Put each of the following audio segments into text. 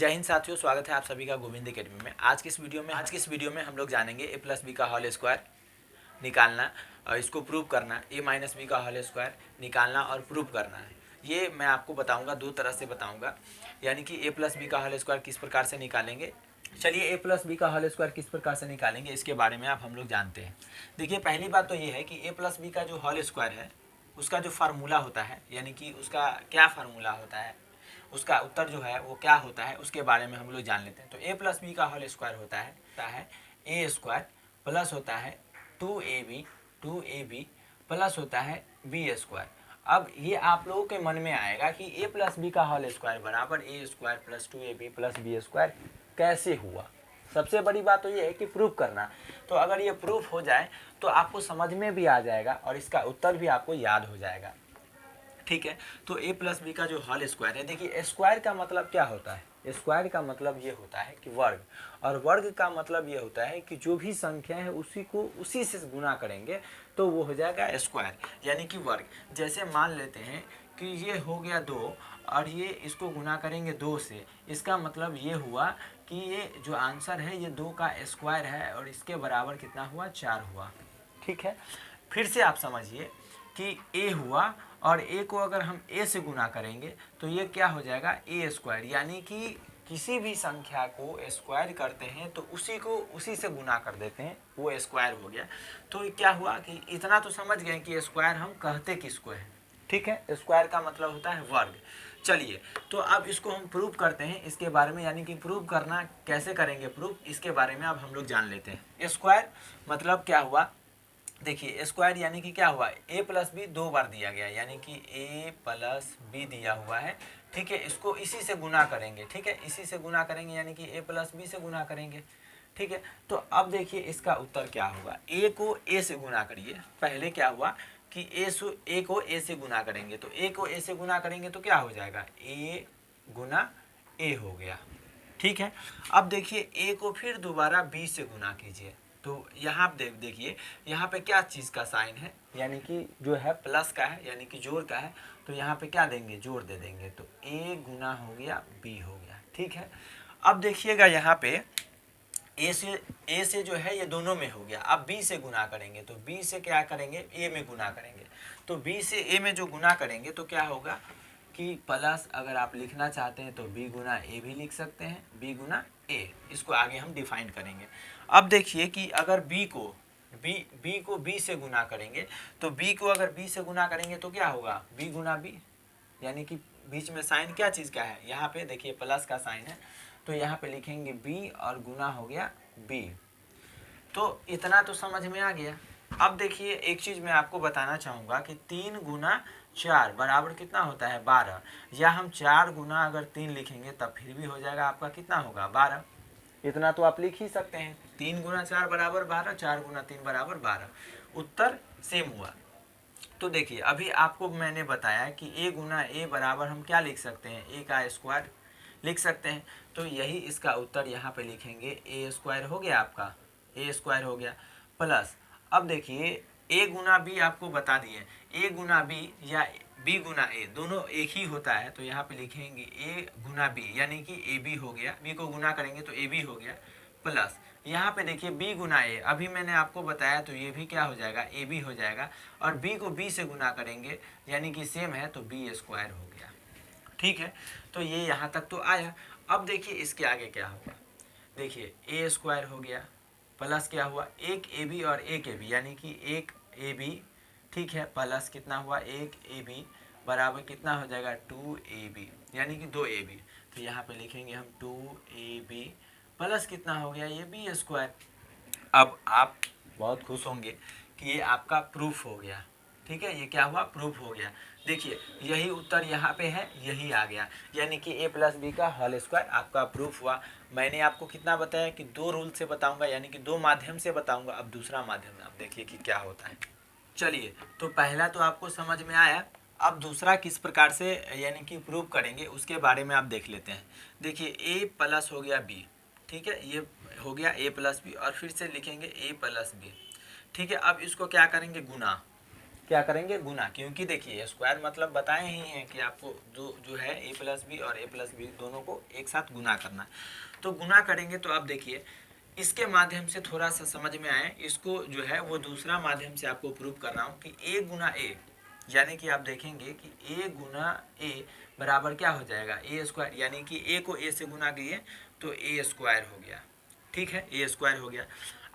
जय हिंद साथियों, स्वागत है आप सभी का गोविंद एकेडमी में। आज की इस वीडियो में हम लोग जानेंगे ए प्लस बी का होल स्क्वायर निकालना और इसको प्रूव करना, ए माइनस बी का होल स्क्वायर निकालना और प्रूव करना है। ये मैं आपको बताऊंगा, दो तरह से बताऊंगा, यानी कि ए प्लस बी का होल स्क्वायर किस प्रकार से निकालेंगे। चलिए, ए प्लस बी का होल स्क्वायर किस प्रकार से निकालेंगे इसके बारे में आप हम लोग जानते हैं। देखिए, पहली बात तो ये है कि ए प्लस बी का जो होल स्क्वायर है उसका जो फार्मूला होता है, यानी कि उसका क्या फार्मूला होता है, उसका उत्तर जो है वो क्या होता है, उसके बारे में हम लोग जान लेते हैं। तो ए प्लस बी का होल स्क्वायर होता है ए स्क्वायर प्लस होता है 2ab प्लस होता है बी स्क्वायर। अब ये आप लोगों के मन में आएगा कि ए प्लस बी का होल स्क्वायर बराबर a square plus 2ab plus b square कैसे हुआ। सबसे बड़ी बात तो ये है कि प्रूफ करना। तो अगर ये प्रूफ हो जाए तो आपको समझ में भी आ जाएगा और इसका उत्तर भी आपको याद हो जाएगा। ठीक है, तो ए प्लस बी का जो होल स्क्वायर है, देखिए स्क्वायर का मतलब क्या होता है। स्क्वायर का मतलब ये होता है कि वर्ग, और वर्ग का मतलब ये होता है कि जो भी संख्या है उसी से गुना करेंगे तो वो हो जाएगा स्क्वायर, यानी कि वर्ग। जैसे मान लेते हैं कि ये हो गया 2 और ये इसको गुना करेंगे 2 से, इसका मतलब ये हुआ कि ये जो आंसर है ये 2 का स्क्वायर है और इसके बराबर कितना हुआ, 4 हुआ। ठीक है, फिर से आप समझिए कि ए हुआ और ए को अगर हम ए से गुना करेंगे तो ये क्या हो जाएगा, ए स्क्वायर, यानी कि किसी भी संख्या को स्क्वायर करते हैं तो उसी से गुना कर देते हैं, वो स्क्वायर हो गया। तो क्या हुआ कि इतना तो समझ गए कि स्क्वायर हम कहते किसको है। ठीक है, स्क्वायर का मतलब होता है वर्ग। चलिए, तो अब इसको हम प्रूव करते हैं इसके बारे में, यानी कि प्रूव करना कैसे करेंगे प्रूफ, इसके बारे में अब हम लोग जान लेते हैं। स्क्वायर मतलब क्या हुआ, देखिए स्क्वायर यानी कि क्या हुआ, ए प्लस बी 2 बार दिया गया, यानी कि ए प्लस बी दिया हुआ है। ठीक है, इसको इसी से गुना करेंगे। ठीक है, इसी से गुना करेंगे, यानी कि ए प्लस बी से गुना करेंगे। ठीक है, तो अब देखिए इसका उत्तर क्या होगा। ए को ए से गुना करिए। पहले क्या हुआ कि ए को ए से गुना करेंगे, तो ए को ए से गुना करेंगे तो क्या हो जाएगा, ए गुना ए हो गया। ठीक है, अब देखिए ए को फिर दोबारा बी से गुना कीजिए, तो यहाँ देखिए यहाँ पे क्या चीज़ का साइन है, यानी कि जो है प्लस का है, यानी कि जोड़ का है। तो यहाँ पे क्या देंगे, जोड़ दे देंगे, तो ए गुना हो गया बी हो गया। ठीक है, अब देखिएगा यहाँ पे ए से जो है ये दोनों में हो गया। अब बी से गुना करेंगे तो बी से क्या करेंगे, ए में गुना करेंगे। तो बी से ए में जो गुना करेंगे तो क्या होगा कि प्लस, अगर आप लिखना चाहते हैं तो बी गुना ए भी लिख सकते हैं, बी गुना ए, इसको आगे हम डिफाइन करेंगे। अब देखिए कि अगर बी को बी से गुना करेंगे, तो बी को अगर बी से गुना करेंगे तो क्या होगा, बी गुना बी, यानी कि बीच में साइन क्या चीज़ का है, यहाँ पे देखिए प्लस का साइन है, तो यहाँ पे लिखेंगे बी और गुना हो गया बी। तो इतना तो समझ में आ गया। अब देखिए एक चीज़ मैं आपको बताना चाहूँगा कि 3 गुना 4 बराबर कितना होता है, 12, या हम 4 गुना अगर 3 लिखेंगे तब फिर भी हो जाएगा आपका कितना होगा, 12। इतना तो आप लिख ही सकते हैं, 3 गुना 4 बराबर 12, 4 गुना 3 बराबर 12, उत्तर सेम हुआ। तो देखिए अभी आपको मैंने बताया कि ए गुना ए बराबर हम क्या लिख सकते हैं, ए का स्क्वायर लिख सकते हैं। तो यही इसका उत्तर यहाँ पे लिखेंगे, ए स्क्वायर हो गया आपका, ए स्क्वायर हो गया प्लस। अब देखिए ए गुना बी आपको बता दिए, ए गुना बी या बी गुना ए दोनों एक ही होता है, तो यहाँ पे लिखेंगे ए गुना बी, यानी कि ए बी हो गया, बी को गुना करेंगे तो ए बी हो गया प्लस। यहाँ पे देखिए बी गुना ए, अभी मैंने आपको बताया तो ये भी क्या हो जाएगा, ए बी हो जाएगा, और बी को बी से गुना करेंगे यानी कि सेम है तो बी स्क्वायर हो गया। ठीक है, तो ये यहाँ तक तो आया। अब देखिए इसके आगे क्या होगा, देखिए ए स्क्वायर हो गया प्लस क्या हुआ, एक ए बी और एक ए बी, यानी कि एक ए बी, ठीक है, प्लस कितना हुआ, एक ए बी बराबर कितना हो जाएगा, 2ab, यानी कि 2ab। तो यहाँ पे लिखेंगे हम 2ab प्लस कितना हो गया, ये बी स्क्वायर। अब आप बहुत खुश होंगे कि ये आपका प्रूफ हो गया। ठीक है, ये क्या हुआ, प्रूफ हो गया। देखिए यही उत्तर यहाँ पे है, यही आ गया, यानी कि ए प्लस बी का होल स्क्वायर आपका प्रूफ हुआ। मैंने आपको कितना बताया कि 2 रूल से बताऊंगा, यानी कि 2 माध्यम से बताऊंगा। अब दूसरा माध्यम आप देखिए कि क्या होता है। चलिए, तो पहला तो आपको समझ में आया, अब दूसरा किस प्रकार से यानी कि प्रूव करेंगे उसके बारे में आप देख लेते हैं। देखिए ए प्लस हो गया बी, ठीक है, ये हो गया ए प्लस बी, और फिर से लिखेंगे ए प्लस बी। ठीक है, अब इसको क्या करेंगे, गुना। क्या करेंगे, गुना, क्योंकि देखिए स्क्वायर मतलब बताए ही हैं कि आपको जो है ए प्लस बी और ए प्लस बी दोनों को एक साथ गुना करना है। तो गुना करेंगे तो आप देखिए इसके माध्यम से थोड़ा सा समझ में आए, इसको जो है वो दूसरा माध्यम से आपको प्रूव कर रहा हूँ कि ए गुना ए, यानी कि आप देखेंगे कि ए गुना ए बराबर क्या हो जाएगा, ए स्क्वायर, यानी कि ए को ए से गुना किए तो ए स्क्वायर हो गया। ठीक है, ए स्क्वायर हो गया।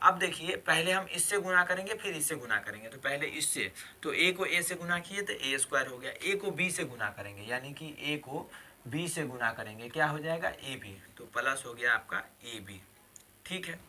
अब देखिए पहले हम इससे गुना करेंगे फिर इससे गुना करेंगे, तो पहले इससे, तो ए को ए से गुना किए तो ए स्क्वायर हो गया। ए को बी से गुना करेंगे, यानी कि ए को बी से गुना करेंगे, क्या हो जाएगा, ए बी, तो प्लस हो गया आपका ए बी। ठीक है,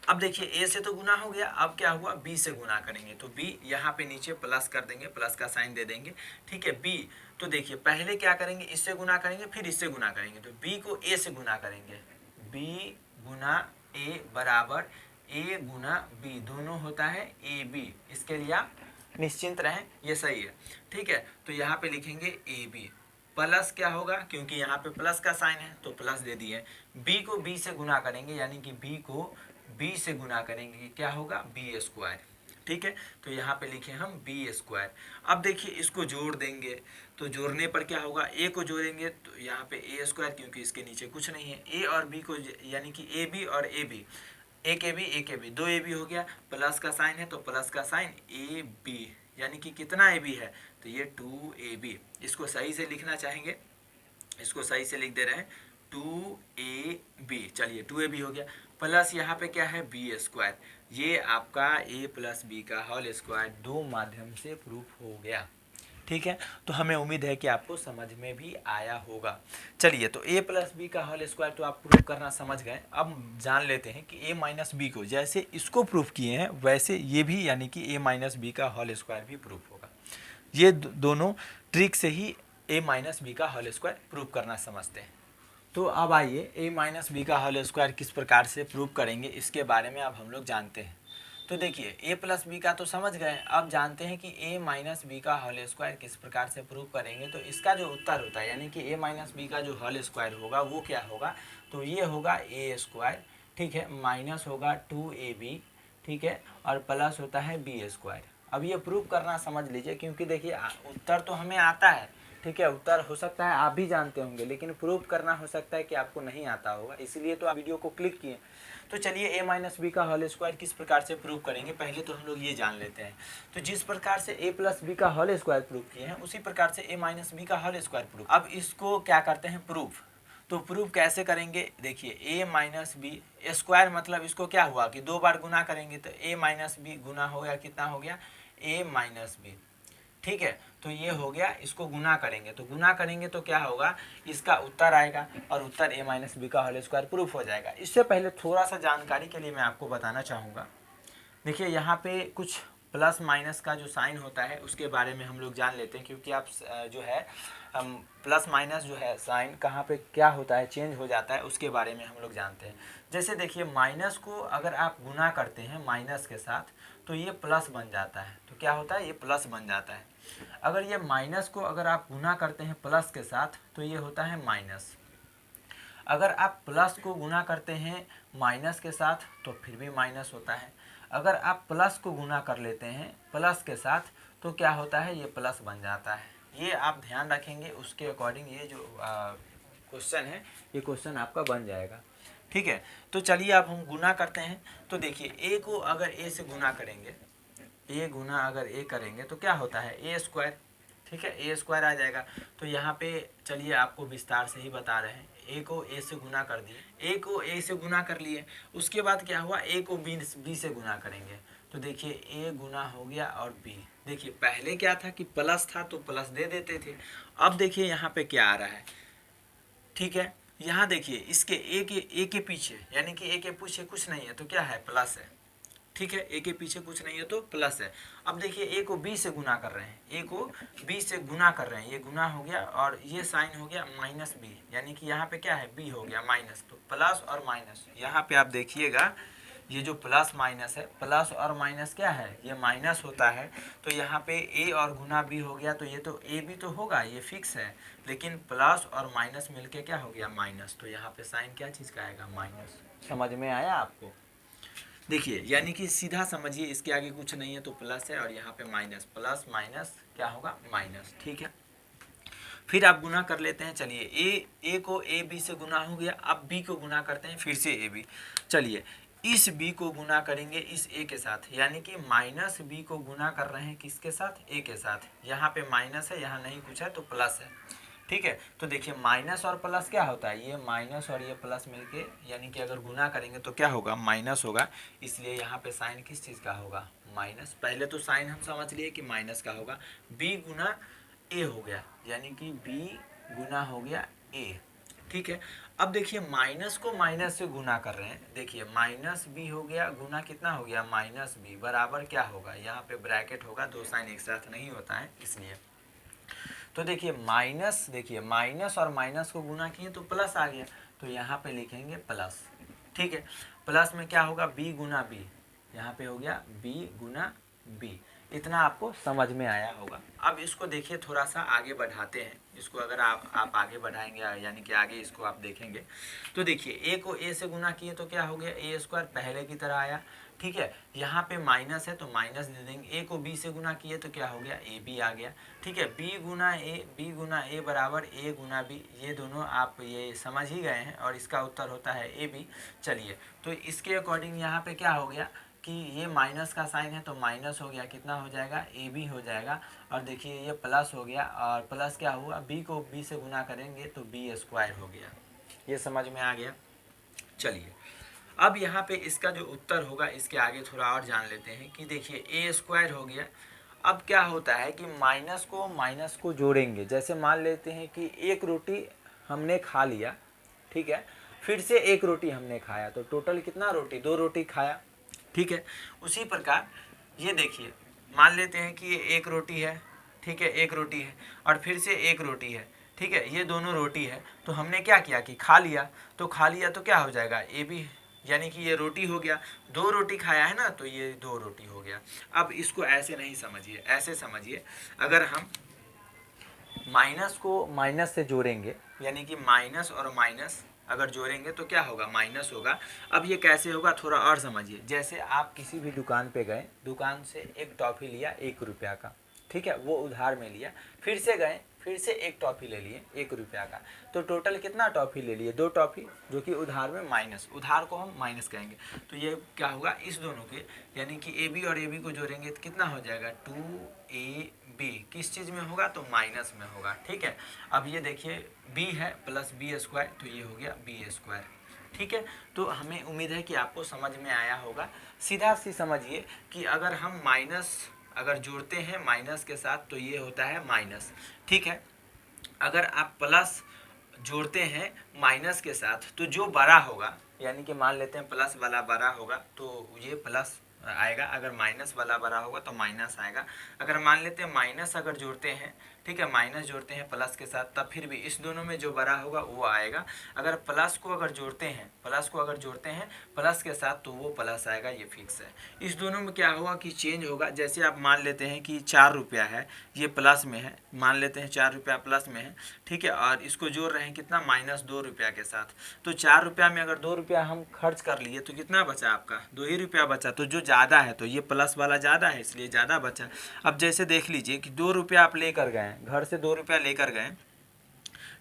अब देखिए ए से तो गुना हो गया, अब क्या हुआ, बी से गुना करेंगे, तो बी यहाँ पे नीचे प्लस कर देंगे, प्लस का साइन दे देंगे। ठीक है, बी, तो देखिए पहले क्या करेंगे, इससे गुना करेंगे फिर इससे गुना करेंगे, तो बी को ए से गुना करेंगे, बी गुना ए बराबर ए गुना बी, दोनों होता है ए बी। इसके लिए आप निश्चिंत रहें, ये सही है। ठीक है, तो यहाँ पे लिखेंगे ए बी, प्लस क्या होगा, क्योंकि यहाँ पे प्लस का साइन है तो प्लस दे दिए। बी को बी से गुना करेंगे, यानी कि बी को बी से गुना करेंगे, क्या होगा, बी स्क्वायर। ठीक है, तो यहाँ पे लिखे हम बी स्क्वायर। अब देखिए इसको जोड़ देंगे, तो जोड़ने पर क्या होगा, ए को जोड़ेंगे तो यहाँ पे ए स्क्वायर, क्योंकि इसके नीचे कुछ नहीं है, ए और बी को, यानी कि ए बी और ए बी, एक ए बी, दो ए बी हो गया, प्लस का साइन है तो प्लस का साइन ए बी, यानी कि कितना ए बी है, तो ये 2ab। इसको सही से लिखना चाहेंगे, इसको सही से लिख दे रहे हैं 2ab। चलिए 2ab हो गया, प्लस यहाँ पे क्या है, बी स्क्वायर। ये आपका a प्लस बी का होल स्क्वायर दो माध्यम से प्रूफ हो गया। ठीक है, तो हमें उम्मीद है कि आपको समझ में भी आया होगा। चलिए, तो a प्लस बी का होल स्क्वायर तो आप प्रूफ करना समझ गए। अब जान लेते हैं कि a माइनस बी को जैसे इसको प्रूफ किए हैं वैसे ये भी, यानी कि a माइनस बी का होल स्क्वायर भी प्रूफ होगा। ये दोनों ट्रिक से ही a माइनस बी का होल स्क्वायर प्रूफ करना समझते हैं। तो अब आइए a माइनस बी का होल स्क्वायर किस प्रकार से प्रूफ करेंगे, इसके बारे में अब हम लोग जानते हैं। तो देखिए a प्लस बी का तो समझ गए, अब जानते हैं कि a माइनस बी का होल स्क्वायर किस प्रकार से प्रूफ करेंगे। तो इसका जो उत्तर होता है, यानी कि a माइनस बी का जो होल स्क्वायर होगा वो क्या होगा, तो ये होगा a स्क्वायर। ठीक है, माइनस होगा 2ab। ठीक है, और प्लस होता है बी स्क्वायर। अब ये प्रूफ करना समझ लीजिए, क्योंकि देखिए उत्तर तो हमें आता है। ठीक है, उत्तर हो सकता है आप भी जानते होंगे, लेकिन प्रूफ करना हो सकता है कि आपको नहीं आता होगा, इसलिए तो आप वीडियो को क्लिक किए। तो चलिए a माइनस बी का होल स्क्वायर किस प्रकार से प्रूफ करेंगे, पहले तो हम लोग ये जान लेते हैं। तो जिस प्रकार से a प्लस बी का होल स्क्वायर प्रूफ किए हैं, उसी प्रकार से a माइनस बी का होल स्क्वायर प्रूफ। अब इसको क्या करते हैं, प्रूफ। तो प्रूफ कैसे करेंगे, देखिए a माइनस बी स्क्वायर मतलब इसको क्या हुआ कि दो बार गुना करेंगे, तो a माइनस बी गुना हो गया, कितना हो गया, a माइनस बी। ठीक है, तो ये हो गया, इसको गुना करेंगे, तो गुना करेंगे तो क्या होगा, इसका उत्तर आएगा और उत्तर a माइनस बी का होल स्क्वायर प्रूफ हो जाएगा। इससे पहले थोड़ा सा जानकारी के लिए मैं आपको बताना चाहूँगा। देखिए यहाँ पे कुछ प्लस माइनस का जो साइन होता है उसके बारे में हम लोग जान लेते हैं, क्योंकि आप जो है प्लस माइनस जो है साइन कहाँ पे क्या होता है, चेंज हो जाता है, उसके बारे में हम लोग जानते हैं। जैसे देखिए माइनस को अगर आप गुना करते हैं माइनस के साथ तो ये प्लस बन जाता है, तो क्या होता है, ये प्लस बन जाता है। अगर ये माइनस को अगर आप गुना करते हैं प्लस के साथ तो ये होता है माइनस। अगर आप प्लस को गुना करते हैं माइनस के साथ तो फिर भी माइनस होता है। अगर आप प्लस को गुना कर लेते हैं प्लस के साथ तो क्या होता है, ये प्लस बन जाता है। ये आप ध्यान रखेंगे, उसके अकॉर्डिंग ये जो क्वेश्चन है ये क्वेश्चन आपका बन जाएगा। ठीक है, तो चलिए अब हम गुना करते हैं। तो देखिए a को अगर a से गुना करेंगे, a गुना अगर a करेंगे तो क्या होता है, a स्क्वायर। ठीक है, a स्क्वायर आ जाएगा। तो यहाँ पे चलिए आपको विस्तार से ही बता रहे हैं, a को a से गुना कर दिए, a को a से गुना कर लिए, उसके बाद क्या हुआ, a को b से गुना करेंगे, तो देखिए a गुना हो गया और b। देखिए पहले क्या था कि प्लस था तो प्लस दे देते थे, अब देखिए यहाँ पे क्या आ रहा है। ठीक है, यहाँ देखिए इसके a के पीछे, यानी कि a के पीछे कुछ नहीं है तो क्या है, प्लस है। ठीक है, a के पीछे कुछ नहीं है तो प्लस है। अब देखिए a को b से गुना कर रहे हैं, a को b से गुना कर रहे हैं, ये गुना हो गया और ये साइन हो गया माइनस b, यानी कि यहाँ पे क्या है, b हो गया माइनस। तो प्लस और माइनस, यहाँ पे आप देखिएगा ये जो प्लस माइनस है, प्लस और माइनस क्या है, ये माइनस होता है। तो यहाँ पे a और गुना b हो गया, तो ये तो a b तो होगा, ये फिक्स है, लेकिन प्लस और माइनस मिलके क्या हो गया, माइनस। तो यहाँ पे साइन क्या चीज़ का आएगा, माइनस। समझ में आया आपको। देखिए यानी कि सीधा समझिए, इसके आगे कुछ नहीं है तो प्लस है और यहाँ पे माइनस, प्लस माइनस क्या होगा माइनस, ठीक है। फिर आप गुना कर लेते हैं, चलिए ए को ए बी से गुना हो गया, अब बी को गुना करते हैं फिर से ए बी। चलिए इस बी को गुना करेंगे इस ए के साथ, यानी कि माइनस बी को गुना कर रहे हैं किसके साथ, ए के साथ। यहाँ पे माइनस है, यहाँ नहीं कुछ है तो प्लस है, ठीक है। तो देखिए माइनस और प्लस क्या होता है, ये माइनस और ये प्लस मिलके यानी कि अगर गुना करेंगे तो क्या होगा, माइनस होगा। इसलिए यहाँ पे साइन किस चीज़ का होगा, माइनस। पहले तो साइन हम समझ लिए कि माइनस का होगा, बी गुना ए हो गया, यानी कि बी गुना हो गया ए, ठीक है। अब देखिए माइनस को माइनस से गुना कर रहे हैं, देखिए माइनस बी हो गया गुना कितना हो गया माइनस बी, बराबर क्या होगा, यहाँ पे ब्रैकेट होगा, दो साइन एक साथ नहीं होता है इसलिए। तो देखिए माइनस और माइनस को गुना किए तो प्लस आ गया, तो यहाँ पे लिखेंगे प्लस, ठीक है। प्लस में क्या होगा, बी गुना बी, यहाँ पे हो गया बी गुना बी। इतना आपको समझ में आया होगा। अब इसको देखिए थोड़ा सा आगे बढ़ाते हैं, इसको अगर आप आगे बढ़ाएंगे यानी कि आगे इसको आप देखेंगे तो देखिए ए को ए से गुना किए तो क्या हो गया, ए स्क्वायर पहले की तरह आया, ठीक है। यहाँ पे माइनस है तो माइनस दे देंगे, ए को बी से गुना किए तो क्या हो गया, ए बी आ गया, ठीक है। बी गुना ए बराबर ए गुना बी, ये दोनों आप ये समझ ही गए हैं और इसका उत्तर होता है ए बी। चलिए तो इसके अकॉर्डिंग यहाँ पे क्या हो गया कि ये माइनस का साइन है तो माइनस हो गया, कितना हो जाएगा, ए बी हो जाएगा। और देखिए ये प्लस हो गया, और प्लस क्या हुआ, बी को बी से गुना करेंगे तो बी स्क्वायर हो गया। ये समझ में आ गया। चलिए अब यहाँ पे इसका जो उत्तर होगा इसके आगे थोड़ा और जान लेते हैं कि देखिए ए स्क्वायर हो गया। अब क्या होता है कि माइनस को जोड़ेंगे, जैसे मान लेते हैं कि एक रोटी हमने खा लिया, ठीक है, फिर से एक रोटी हमने खाया तो टोटल कितना रोटी, दो रोटी खाया, ठीक है। उसी प्रकार ये देखिए मान लेते हैं कि ये एक रोटी है, ठीक है, एक रोटी है और फिर से एक रोटी है, ठीक है, ये दोनों रोटी है तो हमने क्या किया कि खा लिया, तो खा लिया तो क्या हो जाएगा ए बी, यानी कि ये रोटी हो गया, दो रोटी खाया है ना तो ये दो रोटी हो गया। अब इसको ऐसे नहीं समझिए, ऐसे समझिए, अगर हम माइनस को माइनस से जोड़ेंगे यानी कि माइनस और माइनस अगर जोड़ेंगे तो क्या होगा, माइनस होगा। अब ये कैसे होगा थोड़ा और समझिए, जैसे आप किसी भी दुकान पे गए, दुकान से एक टॉफ़ी लिया 1 रुपया का, ठीक है, वो उधार में लिया, फिर से गए फिर से एक टॉफ़ी ले लिए 1 रुपया का, तो टोटल कितना टॉफ़ी ले लिए, दो टॉफ़ी, जो कि उधार में माइनस, उधार को हम माइनस कहेंगे। तो ये क्या होगा, इस दोनों के यानी कि ए बी और ए बी को जोड़ेंगे तो कितना हो जाएगा, 2ab, किस चीज़ में होगा तो माइनस में होगा, ठीक है। अब ये देखिए b है प्लस बी स्क्वायर तो ये हो गया बी स्क्वायर, ठीक है। तो हमें उम्मीद है कि आपको समझ में आया होगा। सीधा सी समझिए कि अगर हम माइनस अगर जोड़ते हैं माइनस के साथ तो ये होता है माइनस, ठीक है। अगर आप प्लस जोड़ते हैं माइनस के साथ तो जो बड़ा होगा, यानी कि मान लेते हैं प्लस वाला बड़ा होगा तो ये प्लस आएगा, अगर माइनस वाला बड़ा होगा तो माइनस आएगा। अगर मान लेते हैं माइनस अगर जोड़ते हैं, ठीक है, माइनस जोड़ते हैं प्लस के साथ तब फिर भी इस दोनों में जो बड़ा होगा वो आएगा। अगर प्लस को अगर जोड़ते हैं प्लस के साथ तो वो प्लस आएगा, ये फिक्स है। इस दोनों में क्या होगा कि चेंज होगा, जैसे आप मान लेते हैं कि 4 रुपया है, ये प्लस में है, मान लेते हैं 4 रुपया प्लस में है, ठीक है, और इसको जोड़ रहे हैं कितना, माइनस 2 रुपया के साथ। तो 4 रुपया में अगर 2 रुपया हम खर्च कर लिए तो कितना बचा आपका, 2 ही रुपया बचा। तो जो ज़्यादा है तो ये प्लस वाला ज़्यादा है इसलिए ज़्यादा बचा। अब जैसे देख लीजिए कि 2 रुपया आप लेकर गए, घर से 2 रुपया लेकर गए,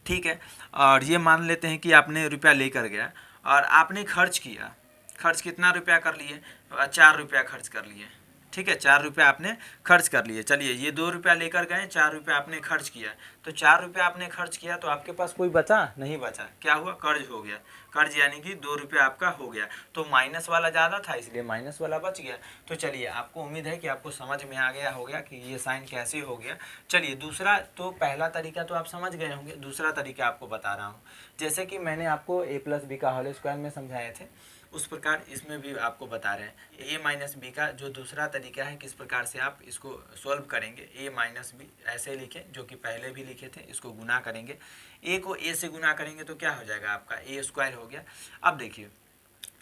ठीक है, और ये मान लेते हैं कि आपने रुपया लेकर गया और आपने खर्च किया, खर्च कितना रुपया कर लिए, 4 रुपया खर्च कर लिए, ठीक है, 4 रुपया आपने खर्च कर लिए। चलिए ये 2 रुपया लेकर गए, 4 रुपया आपने खर्च किया, तो 4 रुपया आपने खर्च किया तो आपके पास कोई बचा नहीं, बचा, क्या हुआ, कर्ज हो गया, कर्ज यानी कि 2 रुपया आपका हो गया। तो माइनस वाला ज़्यादा था इसलिए माइनस वाला बच गया। तो चलिए आपको उम्मीद है कि आपको समझ में आ गया होगा कि ये साइन कैसे हो गया। चलिए दूसरा, तो पहला तरीका तो आप समझ गए होंगे, दूसरा तरीका आपको बता रहा हूँ। जैसे कि मैंने आपको ए प्लस बी का होल स्क्वायर में समझाए थे, उस प्रकार इसमें भी आपको बता रहे हैं। ए माइनस बी का जो दूसरा तरीका है किस प्रकार से आप इसको सॉल्व करेंगे, ए माइनस बी ऐसे लिखें जो कि पहले भी लिखे थे, इसको गुना करेंगे, ए को ए से गुना करेंगे तो क्या हो जाएगा आपका, ए स्क्वायर हो गया। अब देखिए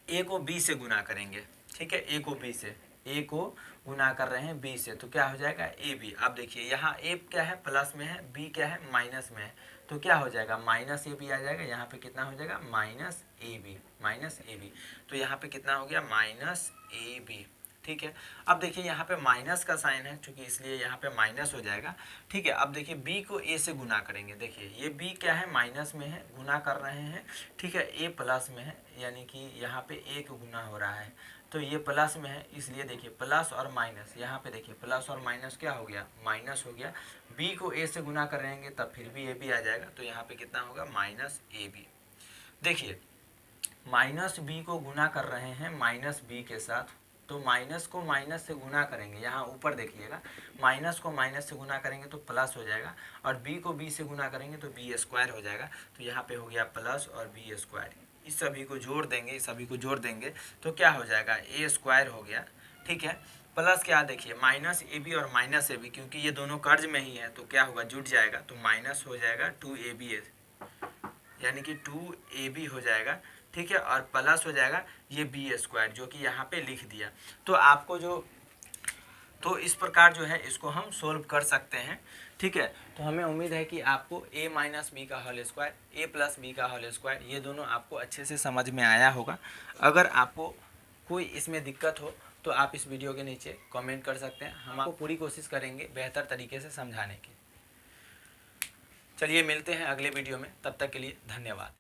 ए को बी से गुना करेंगे, ठीक है, ए को बी से, ए को गुना कर रहे हैं बी से तो क्या हो जाएगा ए बी। अब देखिए यहाँ ए क्या है, प्लस में है, बी क्या है, माइनस में है, तो क्या हो जाएगा, माइनस ए बी आ जाएगा। यहाँ पे कितना हो जाएगा, माइनस ए बी। तो यहाँ पे कितना हो गया, माइनस ए बी। ठीक है, अब देखिए यहाँ पे माइनस का साइन है चूंकि, इसलिए यहाँ पे माइनस हो जाएगा। ठीक है, अब देखिए b को a से गुना करेंगे। देखिए ये b क्या है, माइनस में है, गुना कर रहे हैं। ठीक है, a प्लस में है, यानी कि यहाँ पे एक गुना हो रहा है, तो ये प्लस में है, इसलिए देखिए प्लस और माइनस, यहाँ पे देखिए प्लस और माइनस क्या हो गया, माइनस हो गया। b को a से गुना करेंगे तब फिर भी a b आ जाएगा, तो यहाँ पे कितना होगा, माइनस ए बी। देखिए माइनस बी को गुना कर रहे हैं माइनस बी के साथ, तो माइनस को माइनस से गुना करेंगे, यहाँ ऊपर देखिएगा, माइनस को माइनस से गुना करेंगे तो प्लस हो जाएगा, और b को b से गुना करेंगे तो b स्क्वायर हो जाएगा। तो यहाँ पे हो गया प्लस और b स्क्वायर, इस सभी को जोड़ देंगे, इस सभी को जोड़ देंगे तो क्या हो जाएगा, a स्क्वायर हो गया। ठीक है, प्लस क्या, देखिए माइनस ए बी और माइनस ए बी, क्योंकि ये दोनों कर्ज में ही है तो क्या होगा, जुड़ जाएगा, तो माइनस हो जाएगा 2ab, यानी कि 2ab हो जाएगा। ठीक है, और प्लस हो जाएगा ये बी स्क्वायर, जो कि यहाँ पे लिख दिया। तो आपको जो, तो इस प्रकार जो है इसको हम सोल्व कर सकते हैं। ठीक है, तो हमें उम्मीद है कि आपको a माइनस बी का whole square, a plus b का होल स्क्वायर, ये दोनों आपको अच्छे से समझ में आया होगा। अगर आपको कोई इसमें दिक्कत हो तो आप इस वीडियो के नीचे कमेंट कर सकते हैं, हम आपको पूरी कोशिश करेंगे बेहतर तरीके से समझाने की। चलिए मिलते हैं अगले वीडियो में, तब तक के लिए धन्यवाद।